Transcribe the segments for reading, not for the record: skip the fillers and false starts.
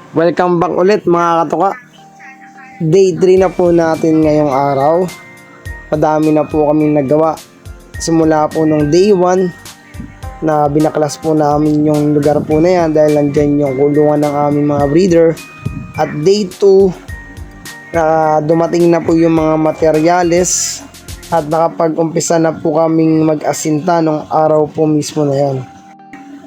Welcome back ulit mga katoka. Day 3 na po natin ngayong araw. Madami na po kami nagawa. Simula po nung day 1 na binaklas po namin yung lugar po na yan dahil nandyan yung kulungan ng aming mga breeder. At day 2 dumating na po yung mga materyales at nakapag-umpisa na po kaming mag-asinta nung araw po mismo na yan.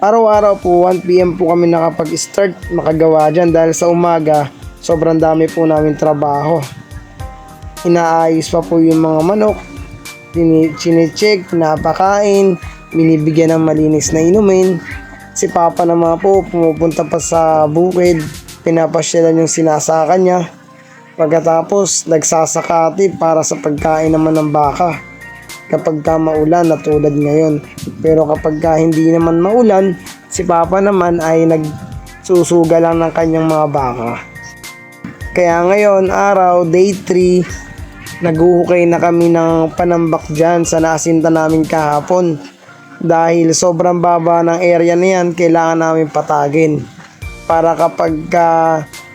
Araw-araw po 1 PM po kami nakapag-start makagawa dyan dahil sa umaga sobrang dami po namin trabaho. Inaayos pa po yung mga manok, chine-check, pinapakain, binibigyan ng malinis na inumin. Si Papa naman po pumupunta pa sa bukid, pinapasyalan yung sinasaka niya. Pagkatapos nagsasakati para sa pagkain naman ng baka kapag ka maulan na tulad ngayon. Pero kapag ka hindi naman maulan, si Papa naman ay nagsusuga lang ng kanyang mga baka. Kaya ngayon araw, day 3, naguhukay na kami ng panambak dyan sa naasinta namin kahapon. Dahil sobrang baba ng area na yan, kailangan namin patagin. Para kapag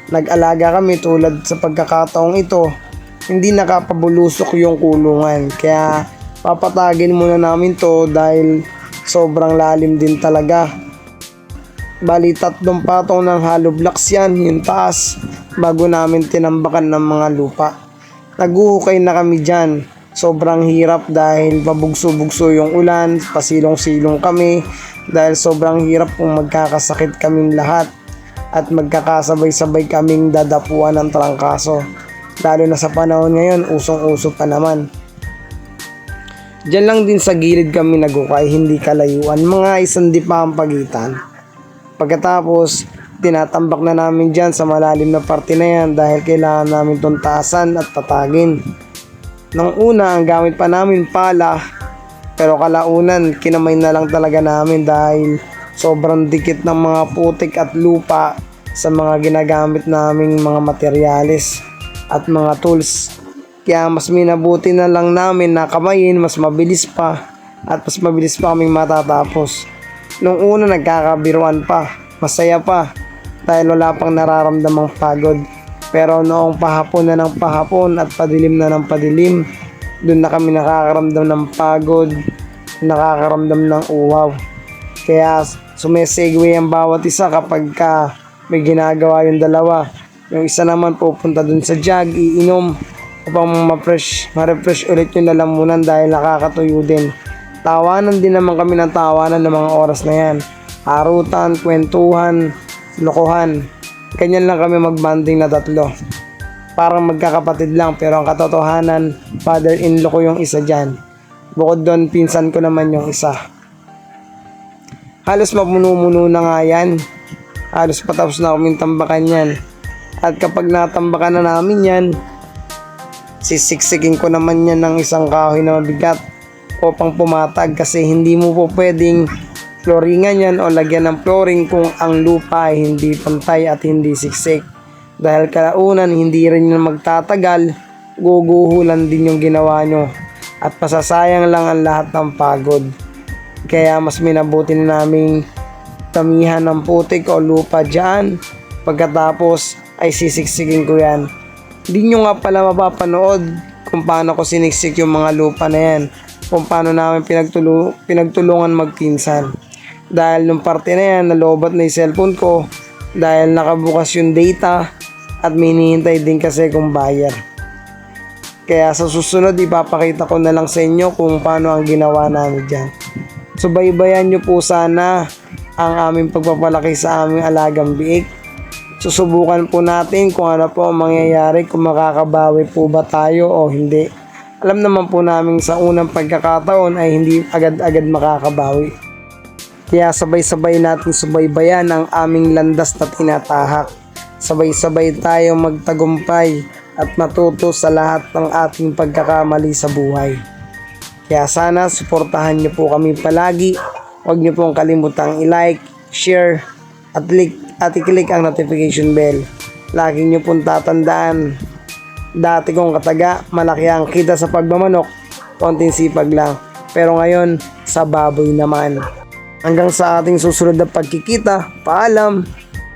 nag-alaga kami tulad sa pagkakataong ito, hindi nakapabulusok yung kulungan. Kaya papatagin muna namin to dahil sobrang lalim din talaga. Bali 3 patong ng hollow blocks yan, yung taas, bago namin tinambakan ng mga lupa. Naguhukay na kami dyan. Sobrang hirap dahil pabugso-bugso yung ulan, pasilong-silong kami dahil sobrang hirap kung magkakasakit kaming lahat at magkakasabay-sabay kaming dadapuan ng trangkaso. Lalo na sa panahon ngayon, usong-uso pa naman. Diyan lang din sa gilid kami nagukay, hindi kalayuan, mga 1 dipa ang pagitan. Pagkatapos, tinatambak na namin dyan sa malalim na parte na yan dahil kailangan namin itong taasan at patagin. Nang una, ang gamit pa namin pala, pero kalaunan, kinamay na lang talaga namin dahil sobrang dikit ng mga putik at lupa sa mga ginagamit naming mga materyales at mga tools. Kaya mas minabuti na lang namin na kamayin, mas mabilis pa at mas mabilis pa kaming matatapos. Nung una nagkakabiruan pa, masaya pa dahil wala pang nararamdamang pagod. Pero noong pahapon na ng pahapon at padilim na ng padilim, doon na kami nakakaramdam ng pagod, nakakaramdam ng uhaw. Kaya sumesegue ang bawat isa kapag may ginagawa yung dalawa. Yung isa naman pupunta dun sa jug, iinom upang ma-refresh ulit yung lalamunan dahil nakakatuyo din. Tawanan din naman kami ng tawanan ng mga oras na yan. Harutan, kwentuhan, lokohan. Ganyan lang kami magbanding na 3. Parang magkakapatid lang pero ang katotohanan, father-in-law ko yung isa dyan. Bukod doon, pinsan ko naman yung isa. Halos mapuno-muno na nga yan. Halos patapos na kaming tambakan yan. At kapag natambakan na namin yan, sisiksikin ko naman yan ng isang kahoy na mabigat upang pumatag kasi hindi mo po pwedeng flooringan yan o lagyan ng flooring kung ang lupa ay hindi pantay at hindi siksik. Dahil kalaunan hindi rin yung magtatagal, guguhulan din yung ginawa nyo at pasasayang lang ang lahat ng pagod. Kaya mas minabuti na naming tamihan ng putik o lupa dyan. Pagkatapos ay sisiksikin ko yan. Hindi nyo nga pala mapapanood kung paano ko siniksik yung mga lupa na yan, kung paano namin pinagtulungan magpinsan. Dahil nung parte na yan, nalobat na yung cellphone ko dahil nakabukas yung data at minihintay din kasi kung buyer. Kaya sa susunod, ipapakita ko na lang sa inyo kung paano ang ginawa namin dyan. Subaybayan nyo po sana ang aming pagpapalaki sa aming alagang biik. Susubukan po natin kung ano po ang mangyayari, kung makakabawi po ba tayo o hindi. Alam naman po namin sa unang pagkakataon ay hindi agad-agad makakabawi. Kaya sabay-sabay natin subaybayan ang aming landas na tinatahak. Sabay-sabay tayo magtagumpay at matuto sa lahat ng ating pagkakamali sa buhay. Kaya sana suportahan niyo po kami palagi. Huwag niyo pong kalimutang i-like, share, at i-click ang notification bell. Lagi niyo pong tatandaan, dati kong kataga, malaki ang kita sa pagmamanok, konting sipag lang. Pero ngayon, sa baboy naman. Hanggang sa ating susunod na pagkikita, paalam!